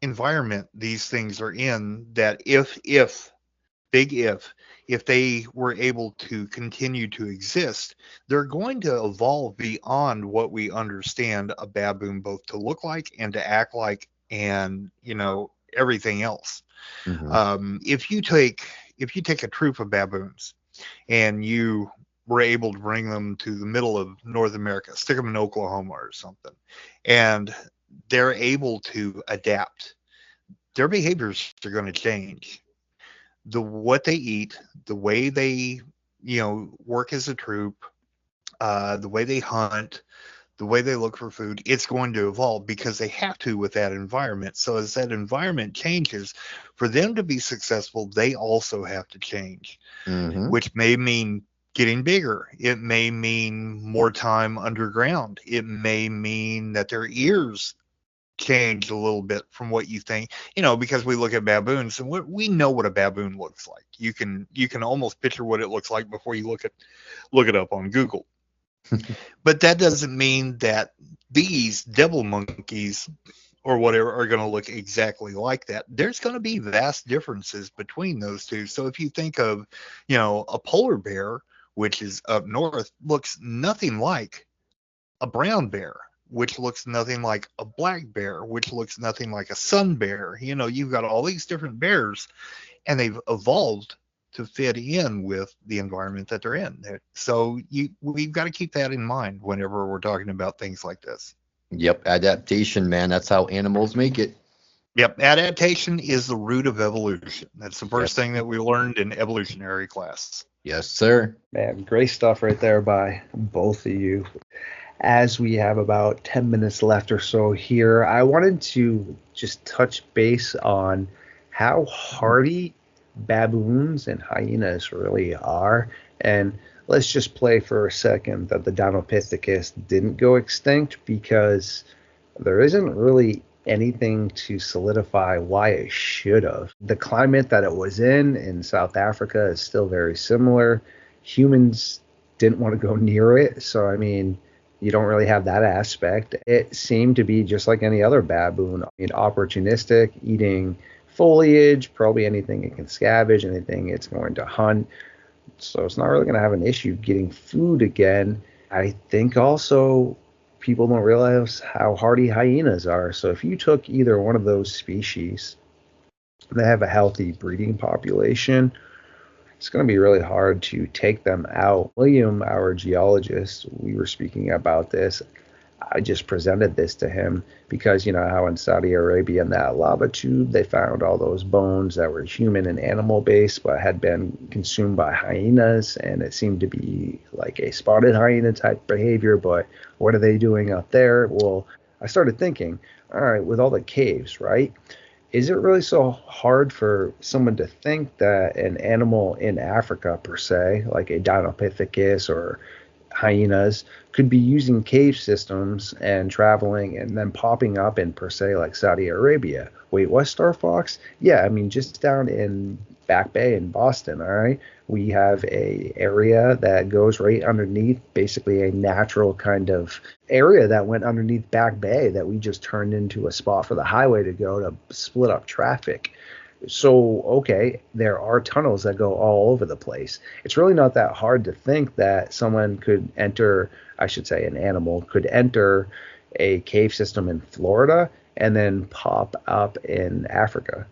Speaker 4: environment these things are in, that big if they were able to continue to exist, they're going to evolve beyond what we understand a baboon both to look like and to act like, and everything else.
Speaker 3: Hmm.
Speaker 4: If you take a troop of baboons and you were able to bring them to the middle of North America, stick them in Oklahoma or something, and they're able to adapt, their behaviors are going to change. What they eat, the way they work as a troop, the way they hunt, the way they look for food, it's going to evolve because they have to with that environment. So as that environment changes, for them to be successful, they also have to change,
Speaker 3: Hmm.
Speaker 4: which may mean getting bigger. It may mean more time underground. It may mean that their ears change a little bit from what you think, because we look at baboons and we know what a baboon looks like. You can almost picture what it looks like before you look it up on Google. But that doesn't mean that these devil monkeys or whatever are going to look exactly like that. There's going to be vast differences between those two. So if you think of, a polar bear, which is up north, looks nothing like a brown bear, which looks nothing like a black bear, which looks nothing like a sun bear. You've got all these different bears, and they've evolved to fit in with the environment that they're in. So we've got to keep that in mind whenever we're talking about things like this.
Speaker 3: Yep, adaptation, man. That's how animals make it.
Speaker 4: Yep, adaptation is the root of evolution. That's the first
Speaker 3: Yes.
Speaker 4: thing that we learned in evolutionary class.
Speaker 3: Yes, sir.
Speaker 1: Man, great stuff right there by both of you. As we have about 10 minutes left or so here, I wanted to just touch base on how hardy baboons and hyenas really are. And let's just play for a second that the Dinopithecus didn't go extinct, because there isn't really anything to solidify why it should have. The climate that it was in South Africa is still very similar. Humans didn't want to go near it. So, I mean, you don't really have that aspect. It seemed to be just like any other baboon, opportunistic, eating foliage, probably anything it can scavenge, anything it's going to hunt. So it's not really going to have an issue getting food again. I think also people don't realize how hardy hyenas are. So if you took either one of those species, they have a healthy breeding population, it's going to be really hard to take them out. William, our geologist, we were speaking about this. I just presented this to him because, how in Saudi Arabia in that lava tube, they found all those bones that were human and animal based, but had been consumed by hyenas. And it seemed to be like a spotted hyena type behavior. But what are they doing out there? Well, I started thinking, all right, with all the caves, right? Is it really so hard for someone to think that an animal in Africa, per se, like a Dinopithecus or hyenas, could be using cave systems and traveling and then popping up in, per se, like Saudi Arabia? Wait, what, Star Fox? Yeah, I mean, just down in Back Bay in Boston, all right, we have a area that goes right underneath, basically a natural kind of area that went underneath Back Bay that we just turned into a spot for the highway to go to split up traffic. So, okay, there are tunnels that go all over the place. It's really not that hard to think that someone could enter, I should say, an animal could enter a cave system in Florida and then pop up in Africa.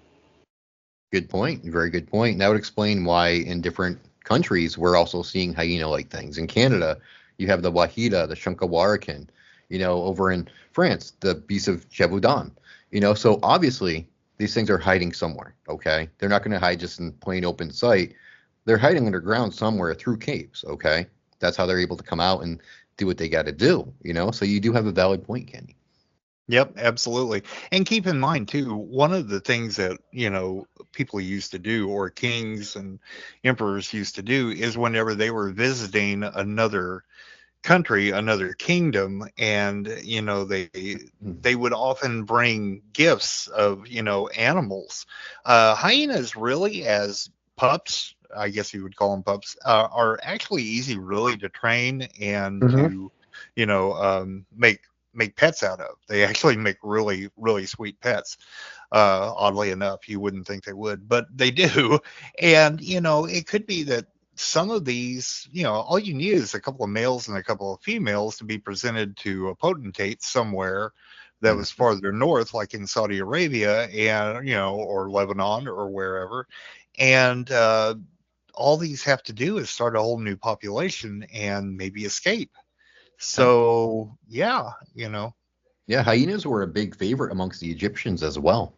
Speaker 3: Good point. Very good point. And that would explain why in different countries, we're also seeing hyena-like things. In Canada, you have the wahida, the Shunkawarakan. Over in France, the beast of Gévaudan. So obviously these things are hiding somewhere. Okay, they're not going to hide just in plain open sight. They're hiding underground somewhere through caves. Okay, that's how they're able to come out and do what they got to do. So you do have a valid point, Kenny.
Speaker 4: Yep, absolutely. And keep in mind too, one of the things that, people used to do, or kings and emperors used to do, is whenever they were visiting another country, another kingdom, and they would often bring gifts of animals. Hyenas, really, as pups, I guess you would call them pups, are actually easy really to train and
Speaker 1: Mm-hmm.
Speaker 4: to make pets out of. They actually make really, really sweet pets. Oddly enough, you wouldn't think they would, but they do. And it could be that some of these, all you need is a couple of males and a couple of females to be presented to a potentate somewhere that was farther north, like in Saudi Arabia, and or Lebanon or wherever. And all these have to do is start a whole new population and maybe escape. So yeah.
Speaker 3: Yeah, hyenas were a big favorite amongst the Egyptians as well.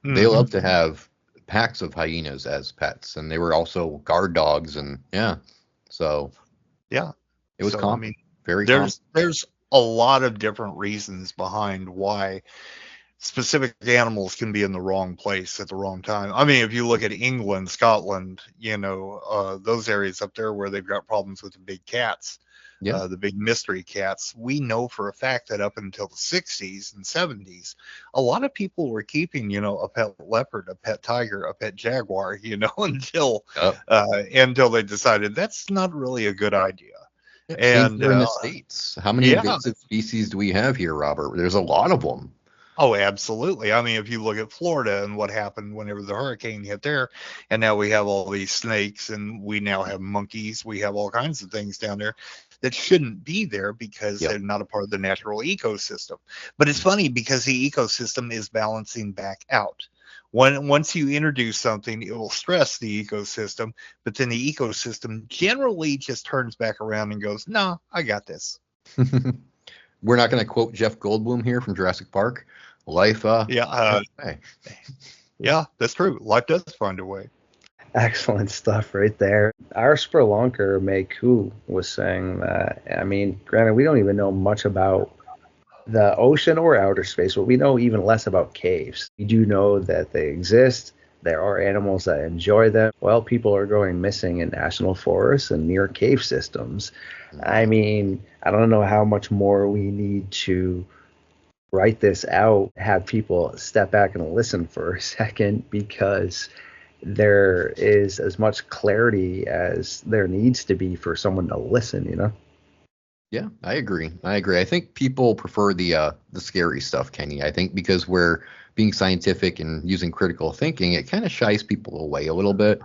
Speaker 3: They
Speaker 4: Mhm.
Speaker 3: loved to have packs of hyenas as pets, and they were also guard dogs, and so
Speaker 4: Yeah.
Speaker 3: it was
Speaker 4: So I
Speaker 3: common,
Speaker 4: mean,
Speaker 3: very common.
Speaker 4: there's a lot of different reasons behind why specific animals can be in the wrong place at the wrong time. I mean, if you look at England, Scotland, those areas up there where they've got problems with the big cats,
Speaker 3: Yeah,
Speaker 4: the big mystery cats, we know for a fact that up until the 60s and 70s, a lot of people were keeping, a pet leopard, a pet tiger, a pet jaguar, until they decided that's not really a good idea.
Speaker 3: yeah. Same
Speaker 4: And
Speaker 3: here in the States. How many
Speaker 4: yeah,
Speaker 3: invasive species do we have here, Robert? There's a lot of them.
Speaker 4: oh, absolutely. I mean, if you look at Florida and what happened whenever the hurricane hit there, and now we have all these snakes, and we now have monkeys, we have all kinds of things down there that shouldn't be there because
Speaker 3: Yep.
Speaker 4: they're not a part of the natural ecosystem. But it's funny because the ecosystem is balancing back out. Once you introduce something, it will stress the ecosystem, but then the ecosystem generally just turns back around and goes, "No, I got this."
Speaker 3: We're not going to quote Jeff Goldblum here from Jurassic Park. Life,
Speaker 4: Yeah,
Speaker 3: hey.
Speaker 4: yeah, that's true. Life does find a way.
Speaker 1: Excellent stuff right there. Our spelunker, Meku, was saying that, I mean, granted, we don't even know much about the ocean or outer space, but we know even less about caves. We do know that they exist. There are animals that enjoy them. Well, people are going missing in national forests and near cave systems. I mean, I don't know how much more we need to write this out, have people step back and listen for a second, because there is as much clarity as there needs to be for someone to listen.
Speaker 3: Yeah, I agree. I think people prefer the scary stuff, Kenny. I think because we're being scientific and using critical thinking, it kind of shies people away a little bit.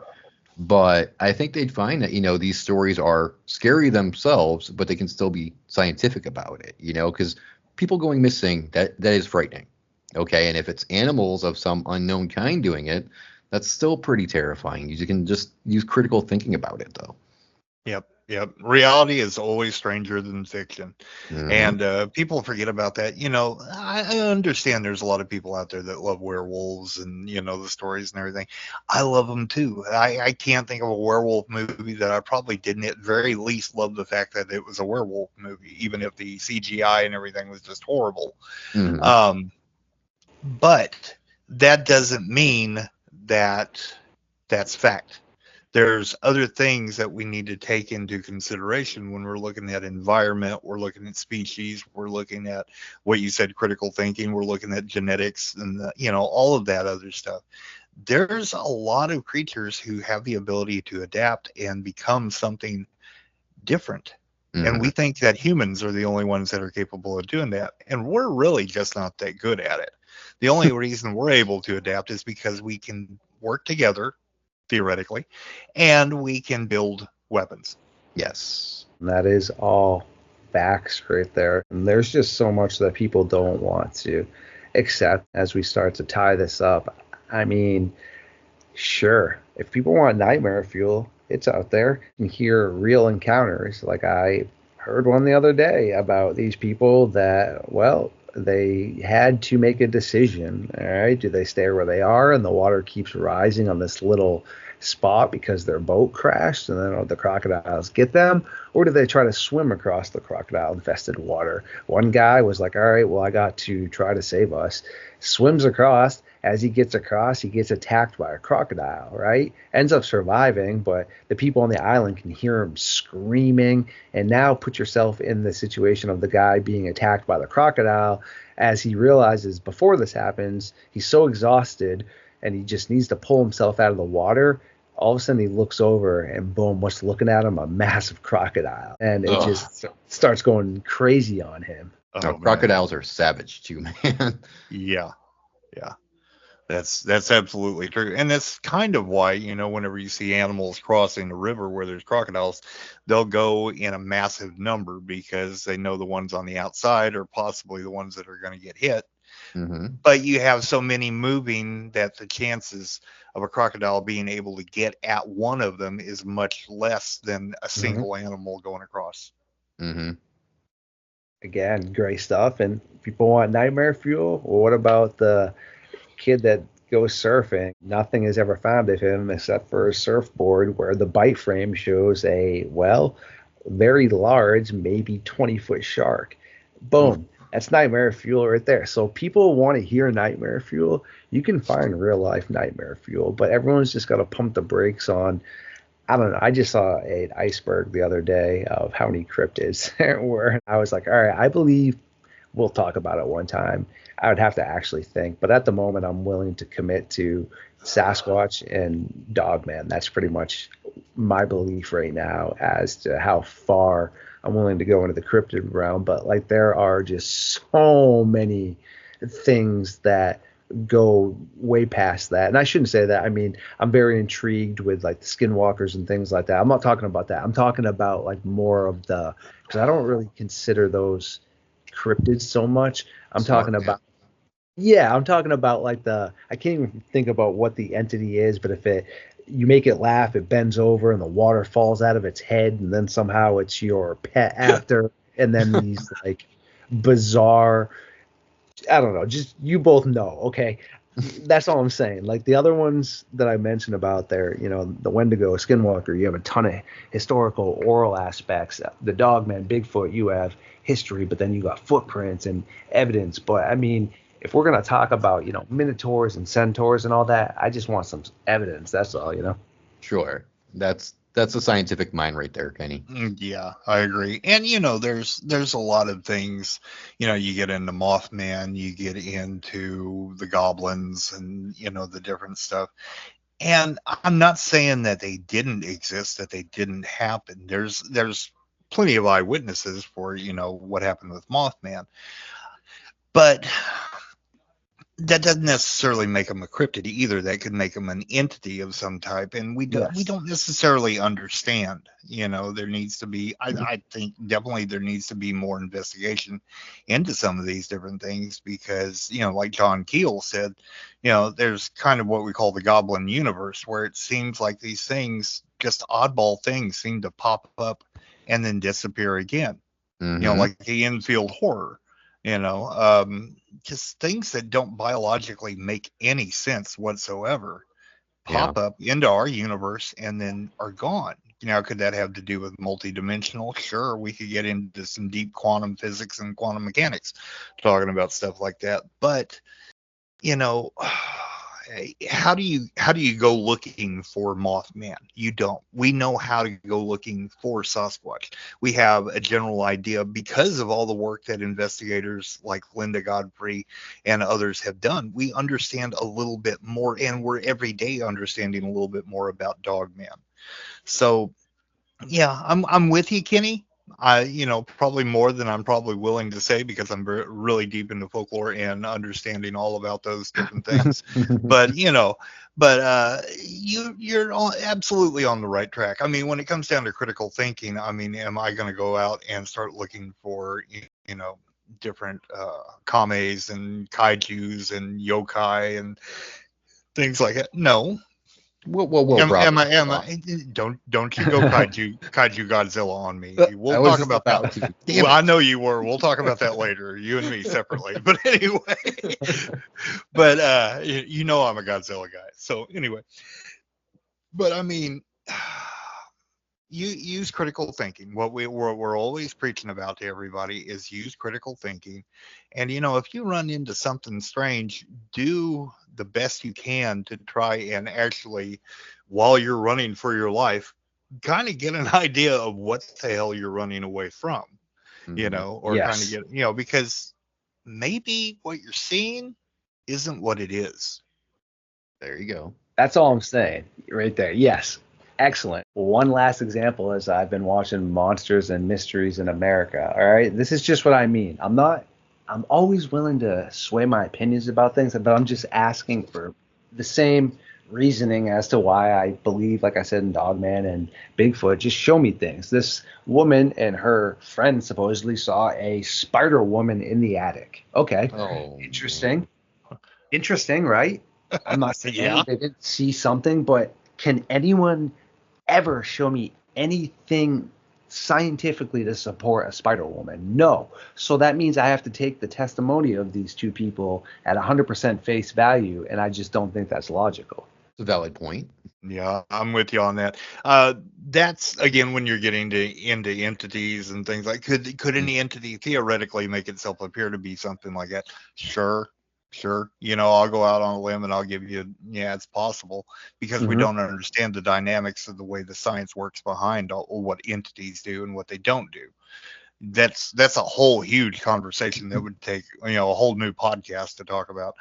Speaker 3: But I think they'd find that, these stories are scary themselves, but they can still be scientific about it, because people going missing, that is frightening. Okay, and if it's animals of some unknown kind doing it, that's still pretty terrifying. You can just use critical thinking about it, though.
Speaker 4: Yep. Reality is always stranger than fiction.
Speaker 3: Mhm.
Speaker 4: And people forget about that. I understand there's a lot of people out there that love werewolves and, the stories and everything. I love them too. I can't think of a werewolf movie that I probably didn't at very least love the fact that it was a werewolf movie, even if the CGI and everything was just horrible.
Speaker 3: Mhm.
Speaker 4: But that doesn't mean that that's fact. There's other things that we need to take into consideration when we're looking at environment, we're looking at species, we're looking at what you said, critical thinking, we're looking at genetics and all of that other stuff. There's a lot of creatures who have the ability to adapt and become something different. And we
Speaker 3: Mhm.
Speaker 4: think that humans are the only ones that are capable of doing that. And we're really just not that good at it. The only reason we're able to adapt is because we can work together, theoretically, and we can build weapons.
Speaker 3: Yes.
Speaker 1: And that is all facts right there. And there's just so much that people don't want to accept as we start to tie this up. I mean, sure, if people want nightmare fuel, It's out there. You can hear real encounters. Like I heard one the other day about these people that, well, they had to make a decision. All right, do they stay where they are and the water keeps rising on this little spot because their boat crashed and then the crocodiles get them, or do they try to swim across the crocodile infested water? One guy was like, all right, well, I got to try to save us. Swims across. As he gets across, he gets attacked by a crocodile, right? Ends up surviving, but the people on the island can hear him screaming. And now put yourself in the situation of the guy being attacked by the crocodile. As he realizes before this happens, he's so exhausted and he just needs to pull himself out of the water. All of a sudden, he looks over and boom, what's looking at him? A massive crocodile. And it just starts going crazy on him.
Speaker 3: Oh, crocodiles are savage too, man.
Speaker 4: Yeah. That's absolutely true. And that's kind of why, whenever you see animals crossing the river where there's crocodiles, they'll go in a massive number because they know the ones on the outside are possibly the ones that are going to get hit.
Speaker 3: Mm-hmm.
Speaker 4: But you have so many moving that the chances of a crocodile being able to get at one of them is much less than a single animal going across.
Speaker 3: Mm-hmm.
Speaker 1: Again, great stuff. And people want nightmare fuel. Well, what about the kid that goes surfing? Nothing is ever found of him except for a surfboard where the bite frame shows a, well, very large, maybe 20-foot shark. Boom. That's nightmare fuel right there. So people want to hear nightmare fuel. You can find real life nightmare fuel, but everyone's just got to pump the brakes on. I don't know. I just saw an iceberg the other day of how many cryptids there were. I was like, all right, I believe we'll talk about it one time. I would have to actually think. But at the moment, I'm willing to commit to Sasquatch and Dogman. That's pretty much my belief right now as to how far I'm willing to go into the cryptid realm. But like, there are just so many things that go way past that. And I shouldn't say that. I mean, I'm very intrigued with like the skinwalkers and things like that. I'm not talking about that. I'm talking about like more of the, because I don't really consider those cryptids so much. I'm talking about, yeah, I'm talking about like I can't even think about what the entity is, but if you make it laugh, it bends over and the water falls out of its head, and then somehow it's your pet after, and then these like bizarre, I don't know, just you both know, okay? That's all I'm saying. Like the other ones that I mentioned about there, the Wendigo, Skinwalker, you have a ton of historical oral aspects. The Dogman, Bigfoot, you have history, but then you got footprints and evidence. But I mean, if we're gonna talk about, minotaurs and centaurs and all that, I just want some evidence. That's all.
Speaker 3: Sure. That's a scientific mind right there, Kenny.
Speaker 4: Yeah, I agree. And there's a lot of things, you get into Mothman, you get into the goblins and the different stuff. And I'm not saying that they didn't exist, that they didn't happen. There's plenty of eyewitnesses for, what happened with Mothman. But that doesn't necessarily make them a cryptid either. That could make them an entity of some type, and we don't necessarily understand. There needs to be, I think definitely there needs to be more investigation into some of these different things because, like John Keel said, there's kind of what we call the goblin universe, where it seems like these things, just oddball things, seem to pop up and then disappear again. Like the infield horror. Just things that don't biologically make any sense whatsoever pop up into our universe and then are gone. Could that have to do with multidimensional? Sure, we could get into some deep quantum physics and quantum mechanics talking about stuff like that. But, how do you go looking for Mothman? You don't. We know how to go looking for Sasquatch. We have a general idea because of all the work that investigators like Linda Godfrey and others have done. We understand a little bit more, and we're every day understanding a little bit more about Dogman. So, yeah, I'm with you, Kenny. Probably more than I'm probably willing to say because I'm really deep into folklore and understanding all about those different things. But you're absolutely on the right track. I mean, when it comes down to critical thinking, I mean, am I going to go out and start looking for different kames and kaijus and yokai and things like that? No.
Speaker 3: Whoa,
Speaker 4: Don't you go kaiju Godzilla on me.
Speaker 3: I
Speaker 4: We'll
Speaker 3: was
Speaker 4: talk
Speaker 3: just
Speaker 4: about
Speaker 3: about
Speaker 4: that.
Speaker 3: to. Damn
Speaker 4: Well, I
Speaker 3: it.
Speaker 4: know you were. We'll talk about that later, you and me separately. But anyway, but you know I'm a Godzilla guy. So anyway, but I mean, you use critical thinking. We're always preaching about to everybody is use critical thinking. And if you run into something strange, do the best you can to try and actually, while you're running for your life, kind of get an idea of what the hell you're running away from, or kind of
Speaker 1: Yes.
Speaker 4: get, because maybe what you're seeing isn't what it is.
Speaker 3: There you go.
Speaker 1: That's all I'm saying right there. Yes. Excellent. One last example is I've been watching Monsters and Mysteries in America. All right. This is just what I mean. I'm always willing to sway my opinions about things, but I'm just asking for the same reasoning as to why I believe, like I said, in Dogman and Bigfoot. Just show me things. This woman and her friend supposedly saw a spider woman in the attic. Okay.
Speaker 3: Oh,
Speaker 1: Interesting. Interesting, right? I'm not saying
Speaker 4: Yeah.
Speaker 1: they didn't see something, but can anyone ever show me anything scientifically to support a spider woman? No. So that means I have to take the testimony of these two people at 100% face value, and I just don't think that's logical.
Speaker 3: it's a valid point.
Speaker 4: Yeah, I'm with you on that. That's again when you're getting into entities and things like could any entity theoretically make itself appear to be something like that? Sure. I'll go out on a limb and I'll give you, yeah, it's possible because we
Speaker 1: Mhm.
Speaker 4: don't understand the dynamics of the way the science works behind what entities do and what they don't do. That's a whole huge conversation that would take a whole new podcast to talk about.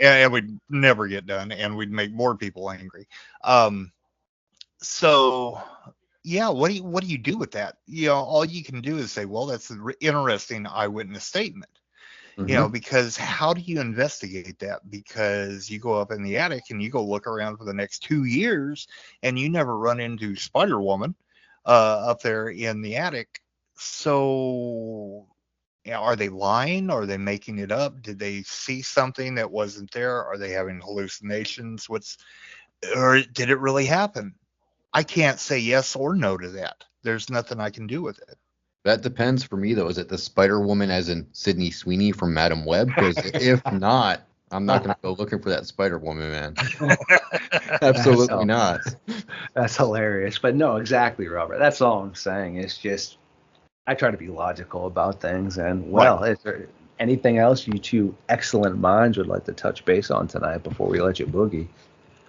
Speaker 4: And we'd never get done and we'd make more people angry. So yeah, what do you do with that? All you can do is say, well, that's an interesting eyewitness statement.
Speaker 1: Mhm.
Speaker 4: Because how do you investigate that? Because you go up in the attic and you go look around for the next 2 years and you never run into Spider Woman up there in the attic. So are they lying? Are they making it up? Did they see something that wasn't there? Are they having hallucinations? Or did it really happen? I can't say yes or no to that. There's nothing I can do with it.
Speaker 3: That depends for me, though. Is it the Spider Woman as in Sydney Sweeney from Madam Web? Because if not, I'm not going to go looking for that Spider Woman, man. Absolutely not.
Speaker 1: That's hilarious. But no, exactly, Robert. That's all I'm saying. It's just I try to be logical about things. And well, is there anything else you two excellent minds would like to touch base on tonight before we let you boogie?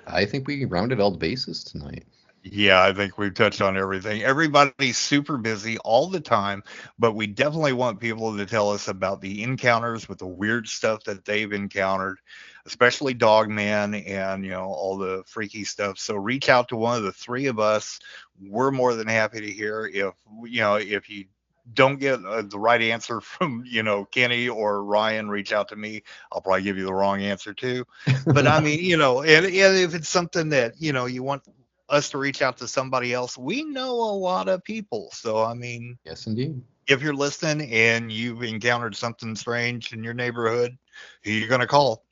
Speaker 3: I think we rounded all the bases tonight.
Speaker 4: Yeah, I think we've touched on everything. Everybody's super busy all the time, but we definitely want people to tell us about the encounters with the weird stuff that they've encountered, especially Dogman and all the freaky stuff. So reach out to one of the three of us. We're more than happy to hear if you don't get the right answer from Kenny or Ryan, reach out to me. I'll probably give you the wrong answer too. But I mean, and if it's something that you want us to reach out to somebody else, we know a lot of people. So I mean,
Speaker 3: Yes, indeed.
Speaker 4: if you're listening and you've encountered something strange in your neighborhood, who are you gonna call?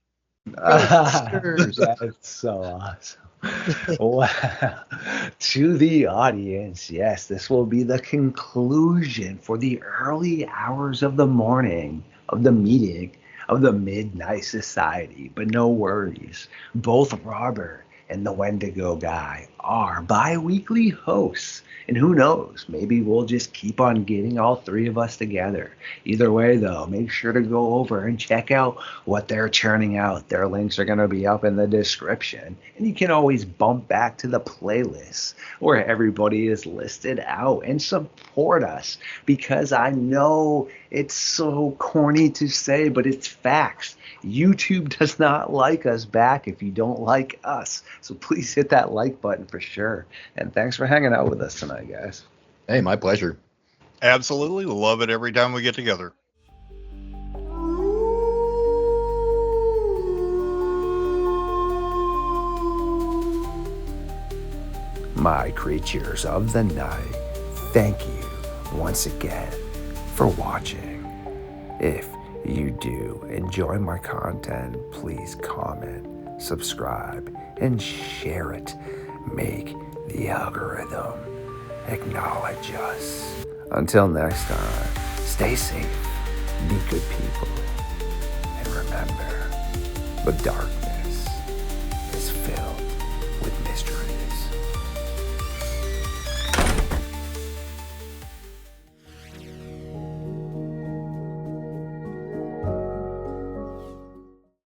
Speaker 1: That's so awesome. Well, to the audience, yes, this will be the conclusion for the early hours of the morning of the meeting of the Midnight Society. But no worries, both Robert and the Wendigo guy are bi-weekly hosts. And who knows, maybe we'll just keep on getting all three of us together. Either way, though, make sure to go over and check out what they're churning out. Their links are going to be up in the description. And you can always bump back to the playlist where everybody is listed out and support us, because I know it's so corny to say, but it's facts. YouTube does not like us back if you don't like us. So please hit that like button for sure. And thanks for hanging out with us tonight, guys.
Speaker 3: Hey, my pleasure.
Speaker 4: Absolutely love it every time we get together.
Speaker 1: My creatures of the night, thank you once again for watching. If you do enjoy my content, please comment, subscribe, and share it. Make the algorithm acknowledge us. Until next time, stay safe, be good people, and remember, the darkness